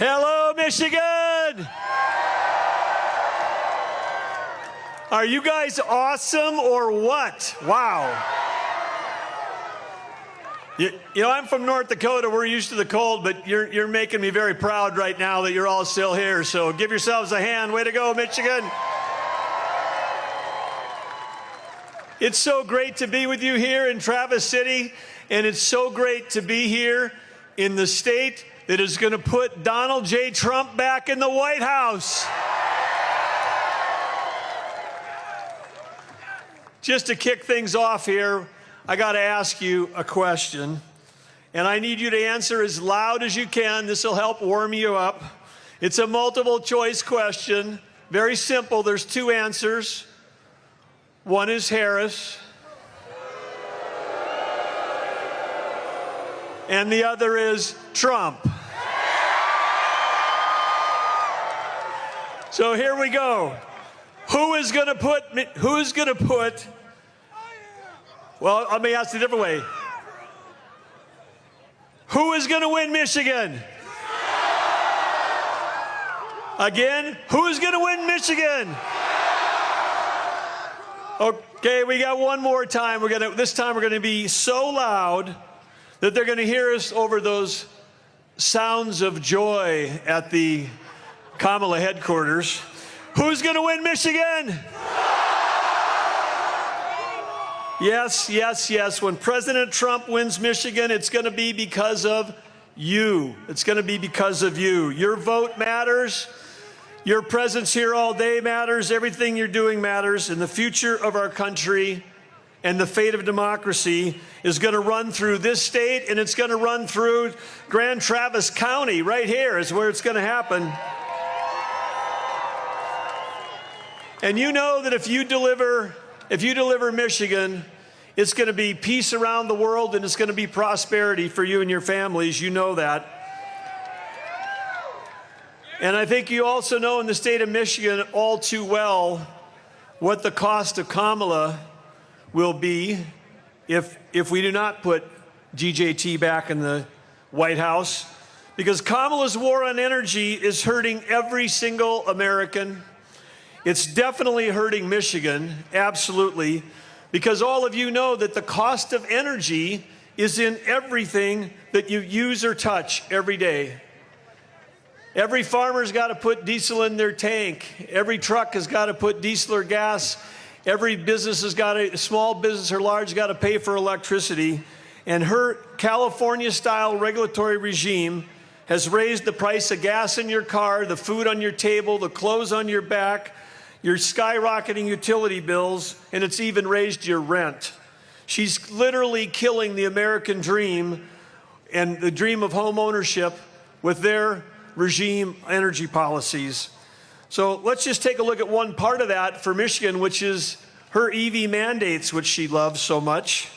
Hello, Michigan! Are you guys awesome or what? Wow. You know, I'm from North Dakota. We're used to the cold, but you're making me very proud right now that you're all still here. So give yourselves a hand. Way to go, Michigan. It's so great to be with you here in Traverse City, and it's so great to be here in the state that is going to put Donald J. Trump back in the White House. Just to kick things off here, I got to ask you a question, and I need you to answer as loud as you can. This will help warm you up. It's a multiple choice question. Very simple. There's two answers. One is Harris, and the other is Trump. So here we go. Who is going to put, well, let me ask it a different way. Who is going to win Michigan? Again, who is going to win Michigan? Okay, we got one more time. This time we're going to be so loud that they're going to hear us over those sounds of joy at the Kamala headquarters. Who's going to win Michigan? Yes, yes, yes. When President Trump wins Michigan, it's going to be because of you. It's going to be because of you. Your vote matters. Your presence here all day matters. Everything you're doing matters. And the future of our country and the fate of democracy is going to run through this state, and it's going to run through Grand Traverse County. Right here is where it's going to happen. And you know that if you deliver Michigan, it's going to be peace around the world, and it's going to be prosperity for you and your families. You know that. And I think you also know in the state of Michigan all too well what the cost of Kamala will be if we do not put GJT back in the White House. Because Kamala's war on energy is hurting every single American. It's definitely hurting Michigan, absolutely, because all of you know that the cost of energy is in everything that you use or touch every day. Every farmer's got to put diesel in their tank. Every truck has got to put diesel or gas. Every business has got to, small business or large, got to pay for electricity. And her California-style regulatory regime has raised the price of gas in your car, the food on your table, the clothes on your back, your skyrocketing utility bills, and it's even raised your rent. She's literally killing the American dream and the dream of home ownership with their regime energy policies. So let's just take a look at one part of that for Michigan, which is her EV mandates, which she loves so much.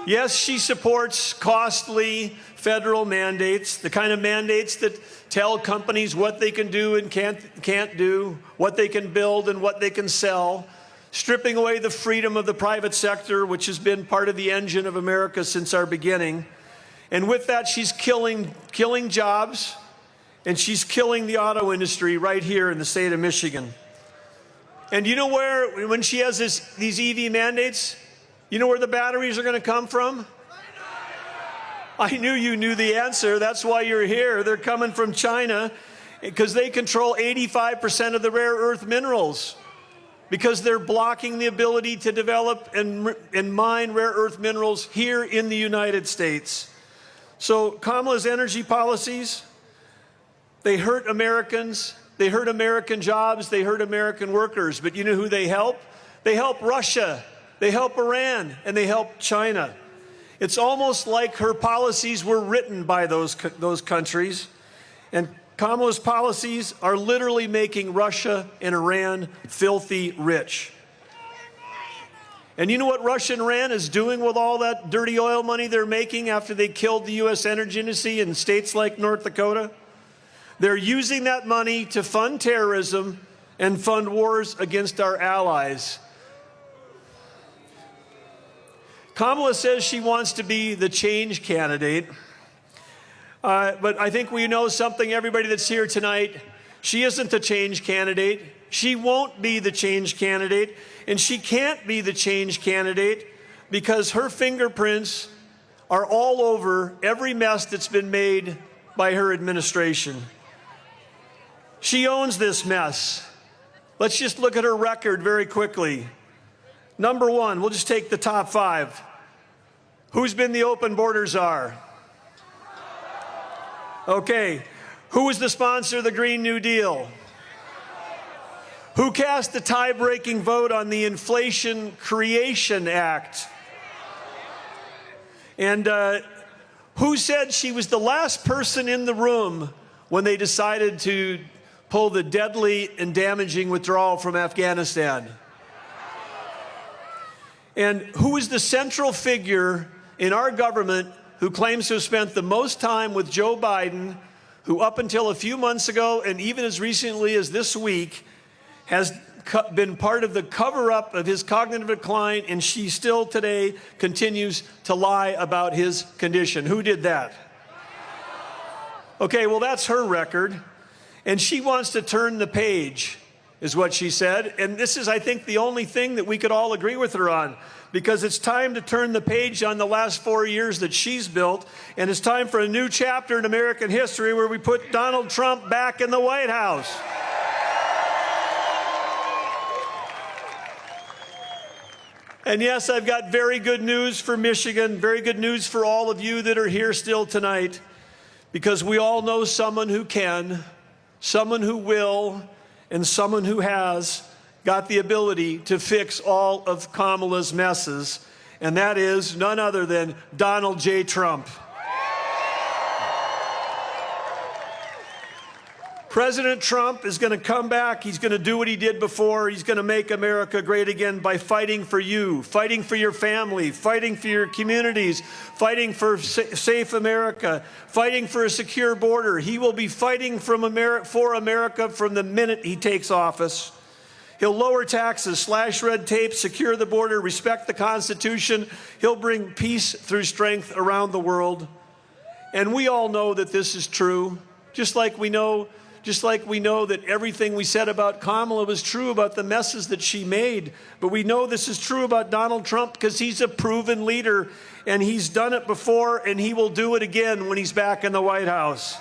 Yes, she supports costly federal mandates, the kind of mandates that tell companies what they can do and can't do, what they can build and what they can sell, stripping away the freedom of the private sector, which has been part of the engine of America since our beginning. And with that, she's killing jobs, and she's killing the auto industry right here in the state of Michigan. And you know where, when she has these EV mandates, you know where the batteries are going to come from? I knew you knew the answer. That's why you're here. They're coming from China because they control 85% of the rare earth minerals, because they're blocking the ability to develop and mine rare earth minerals here in the United States. So Kamala's energy policies, they hurt Americans, they hurt American jobs, they hurt American workers. But you know who they help? They help Russia, they help Iran, and they help China. It's almost like her policies were written by those countries. And Kamala's policies are literally making Russia and Iran filthy rich. And you know what Russia and Iran is doing with all that dirty oil money they're making after they killed the U.S. energy industry in states like North Dakota? They're using that money to fund terrorism and fund wars against our allies. Kamala says she wants to be the change candidate. But I think we know something, everybody that's here tonight. She isn't the change candidate. She won't be the change candidate. And she can't be the change candidate because her fingerprints are all over every mess that's been made by her administration. She owns this mess. Let's just look at her record very quickly. Number one, we'll just take the top 5. Who's been the open border czar? Okay. Who was the sponsor of the Green New Deal? Who cast the tie-breaking vote on the Inflation Creation Act? And who said she was the last person in the room when they decided to pull the deadly and damaging withdrawal from Afghanistan? And who is the central figure in our government who claims to have spent the most time with Joe Biden, who up until a few months ago and even as recently as this week has been part of the cover-up of his cognitive decline, and she still today continues to lie about his condition? Who did that? Okay, well, that's her record, and she wants to turn the page, is what she said. And this is, I think, the only thing that we could all agree with her on, because it's time to turn the page on the last 4 years that she's built, and it's time for a new chapter in American history where we put Donald Trump back in the White House. And yes, I've got very good news for Michigan, very good news for all of you that are here still tonight, because we all know someone who can, someone who will, and someone who has got the ability to fix all of Kamala's messes, and that is none other than Donald J. Trump. President Trump is going to come back. He's going to do what he did before. He's going to make America great again by fighting for you, fighting for your family, fighting for your communities, fighting for safe America, fighting for a secure border. He will be fighting for America from the minute he takes office. He'll lower taxes, slash red tape, secure the border, respect the Constitution. He'll bring peace through strength around the world. And we all know that this is true, just like we know that everything we said about Kamala was true about the messes that she made. But we know this is true about Donald Trump because he's a proven leader, and he's done it before, and he will do it again when he's back in the White House.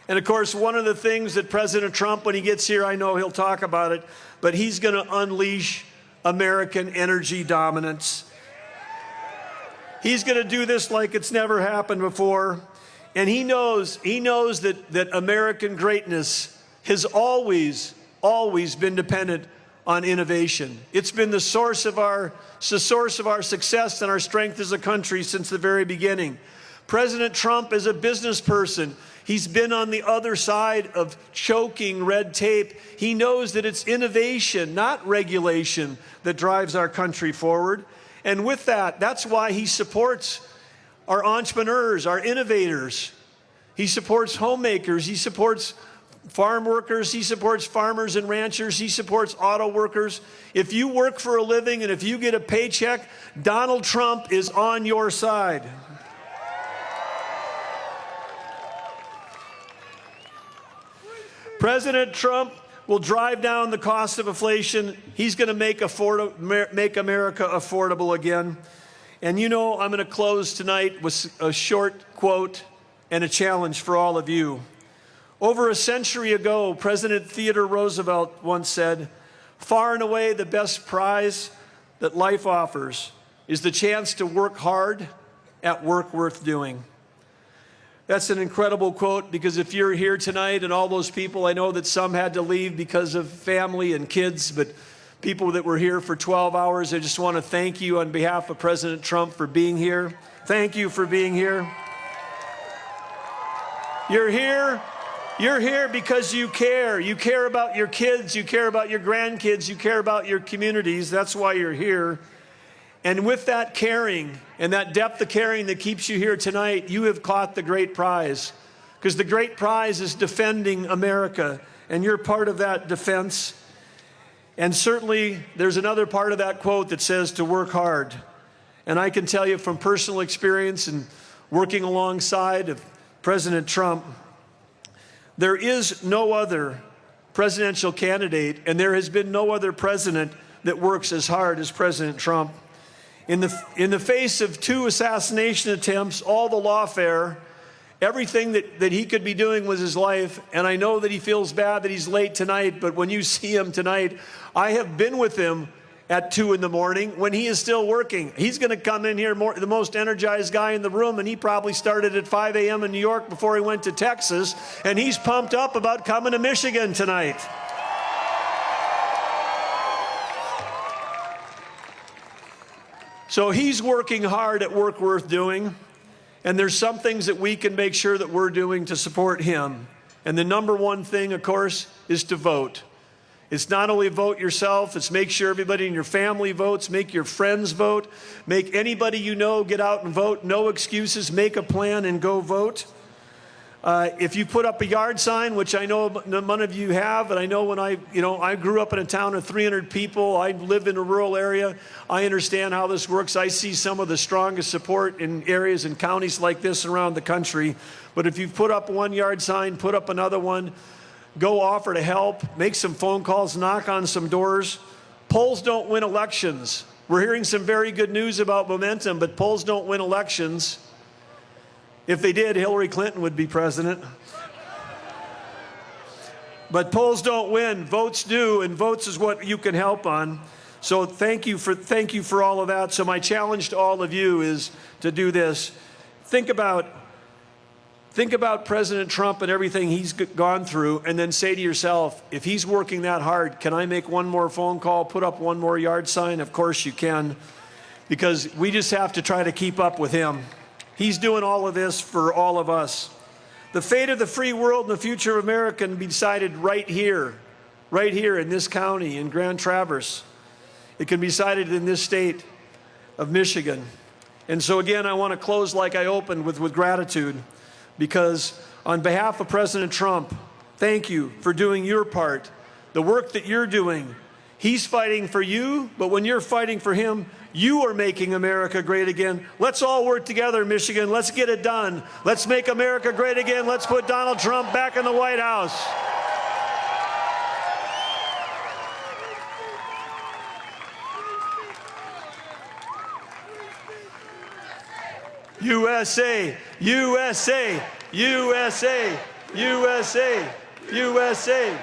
And of course, one of the things that President Trump, when he gets here, I know he'll talk about it, but he's going to unleash American energy dominance. He's going to do this like it's never happened before. And he knows that American greatness has always been dependent on innovation. It's been the source of our success and our strength as a country since the very beginning. President Trump is a business person. He's been on the other side of choking red tape. He knows that it's innovation, not regulation, that drives our country forward. And with that, that's why he supports our entrepreneurs, our innovators. He supports homemakers. He supports farm workers. He supports farmers and ranchers. He supports auto workers. If you work for a living and if you get a paycheck, Donald Trump is on your side. President Trump will drive down the cost of inflation. He's going to make America affordable again. And you know, I'm going to close tonight with a short quote and a challenge for all of you. Over a century ago, President Theodore Roosevelt once said, "Far and away the best prize that life offers is the chance to work hard at work worth doing." That's an incredible quote, because if you're here tonight and all those people, I know that some had to leave because of family and kids, but people that were here for 12 hours, I just want to thank you on behalf of President Trump for being here. Thank you for being here. You're here because you care. You care about your kids, you care about your grandkids, you care about your communities. That's why you're here. And with that caring and that depth of caring that keeps you here tonight, you have caught the great prize. Because the great prize is defending America, and you're part of that defense. And certainly there's another part of that quote that says to work hard. And I can tell you from personal experience and working alongside of President Trump, there is no other presidential candidate, and there has been no other president that works as hard as President Trump. In the face of 2 assassination attempts, all the lawfare, everything that he could be doing with his life, and I know that he feels bad that he's late tonight, but when you see him tonight, I have been with him at 2 in the morning when he is still working. He's going to come in here the most energized guy in the room, and he probably started at 5 a.m. in New York before he went to Texas, and he's pumped up about coming to Michigan tonight. So he's working hard at work worth doing. And there's some things that we can make sure that we're doing to support him. And the number one thing, of course, is to vote. It's not only vote yourself, it's make sure everybody in your family votes, make your friends vote, make anybody you know get out and vote. No excuses, make a plan and go vote. If you put up a yard sign, which I know none of you have, and I know when I grew up in a town of 300 people, I lived in a rural area, I understand how this works. I see some of the strongest support in areas and counties like this around the country. But if you put up one yard sign, put up another one, go offer to help, make some phone calls, knock on some doors. Polls don't win elections. We're hearing some very good news about momentum, but polls don't win elections. If they did, Hillary Clinton would be president. But polls don't win, votes do, and votes is what you can help on. So thank you for all of that. So my challenge to all of you is to do this. Think about President Trump and everything he's gone through, and then say to yourself, if he's working that hard, can I make one more phone call, put up one more yard sign? Of course you can, because we just have to try to keep up with him. He's doing all of this for all of us. The fate of the free world and the future of America can be decided right here in this county, in Grand Traverse. It can be decided in this state of Michigan. And so again, I want to close like I opened with gratitude, because on behalf of President Trump, thank you for doing your part. The work that you're doing, he's fighting for you, but when you're fighting for him, you are making America great again. Let's all work together, Michigan. Let's get it done. Let's make America great again. Let's put Donald Trump back in the White House. USA, USA, USA, USA, USA.